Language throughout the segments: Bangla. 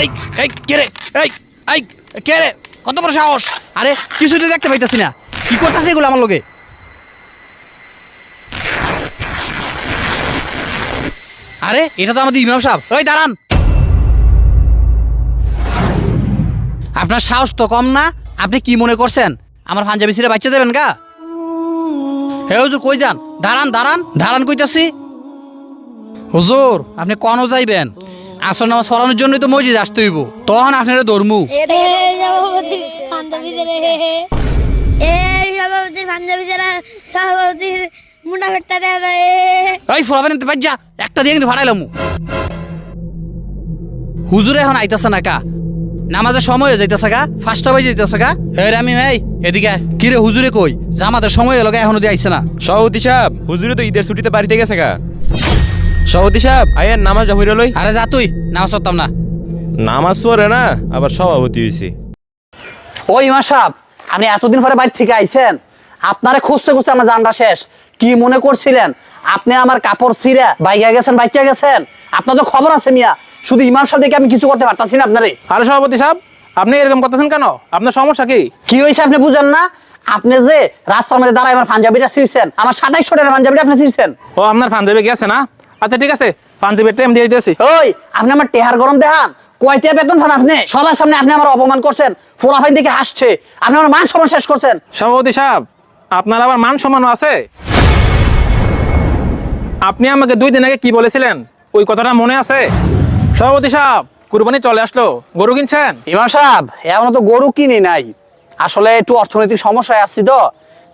এই এই কে রে এই এই কে রে কত বড় সাহস আরে কিছুই তো দেখতে পাইতাছি না কি করতেছে এগুলো আমার লগে আরে এটা তো আমাদের ইমাম সাহেব ওই দাঁড়ান আপনার সাহস তো কম না আপনি কি মনে করছেন আমার পাঞ্জাবি ছিঁড়ে বাচ্চা দেবেন গা হে হুজুর কই যান দাঁড়ান দাঁড়ান দাঁড়ান কইতাছি হুজুর আপনি কোন যাইবেন আসর নামাজ পড়ানোর জন্যই তো মসজিদ আসতে হইব তখন আপনারা ধর্মু এই ফোলাবেন যা একটা দিয়ে কিন্তু ভাড়াইলাম হুজুর এখন আইতাছে না কা নামাজের সময় হয়ে যাইতেছে গা 5টা বাজে যাইতেছে গা আমি ভাই এদিকে কিরে হুজুরে কই জামাতের সময় হলো গা এখনো দিয়ে আইছে না সভাপতি সাহেব হুজুরে তো ঈদের ছুটিতে বাড়িতে গেছে গা সভাপতি সাহেব আয়ের নামাজ হইরা লই আরে যা তুই নামাজ পড়তাম না নামাজ পড়ে না আবার সভাপতি হইছে ওই ইমাম সাহেব আপনি এতদিন পরে বাড়ি থেকে আইছেন আপনারে খুঁজতে খুঁজতে আমার জানটা শেষ কি মনে করছিলেন আপনি আমার কাপড় ছিঁড়ে বাইকে গেছেন বাইচা গেছেন আপনার তো খবর আছে মিয়া শুধু ইমাম সাহেব দেখে আমি কিছু করতে পারতাছি না আপনারে আরে সভাপতি সাহেব আপনি এরকম করতেছেন কেন আপনার সমস্যা কি কি হয়েছে আপনি বুঝেন না আপনি যে রাস্তার মধ্যে দাঁড়ায় আমার পাঞ্জাবিটা ছিঁড়ছেন আমার 2700 টাকার পাঞ্জাবিটা আপনি ছিঁড়ছেন ও আপনার পাঞ্জাবি গেছে না আচ্ছা ঠিক আছে পাঞ্জাবির টাইম দিয়ে দিতেছি ওই আপনি আমার টেহার গরম দেখান কয়টা বেতন পান আপনি সবার সামনে আপনি আমার অপমান করছেন ফোরাফাইন দেখে হাসছে আপনি আমার মান সম্মান শেষ করছেন সভাপতি সাহেব আপনার আবার মান সম্মানও আছে আপনি আমাকে 2 দিন আগে কি বলেছিলেন ওই কথাটা মনে আছে সভাপতি সাহেব কুরবানি চলে আসলো গরু কিনছেন ইমাম সাহেব এমন তো গরু কিনি নাই আসলে একটু অর্থনৈতিক সমস্যায় আসছি তো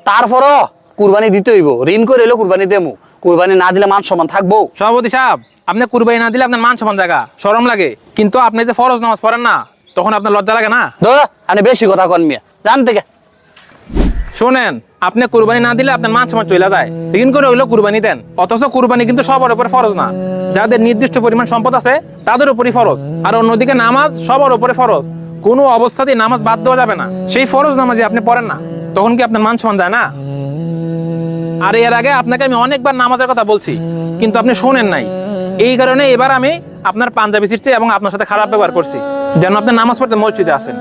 তারপরও কুরবানি দিতে হইব ঋণ করে এলো কুরবানি দেবো কুরবানি না দিলে মান সম্মান থাকবো সভাপতি সাহেব আপনি কুরবানি না দিলে আপনার মান সম্মান জায়গা শরম লাগে কিন্তু আপনি যে ফরজ নামাজ পড়েন না তখন আপনার লজ্জা লাগে না দাদা আপনি বেশি কথা কন মিয়া জান থেকে শোনেন আপনি কুরবানি না দিলে আপনার মান সম্মান চলে যায় ঋণ করে হইলো কুরবানি দেন অথচ কুরবানি কিন্তু সবার উপরে ফরজ না যাদের নির্দিষ্ট পরিমাণ সম্পদ আছে তাদের উপরই ফরজ আর অন্যদিকে নামাজ সবার উপরে ফরজ কোনো অবস্থাতেই নামাজ বাদ দেওয়া যাবে না সেই ফরজ নামাজে আপনি পড়েন না তখন কি আপনার মান সম্মান যায় না আর এর আগে আপনাকে আমি অনেকবার নামাজের কথা বলছি কিন্তু আপনি শোনেন নাই এই কারণে এবার আমি আপনার পাঞ্জাবি ছিঁড়ছি এবং আপনার সাথে খারাপ ব্যবহার করছি যেন আপনি নামাজ পড়তে মসজিদে আসেন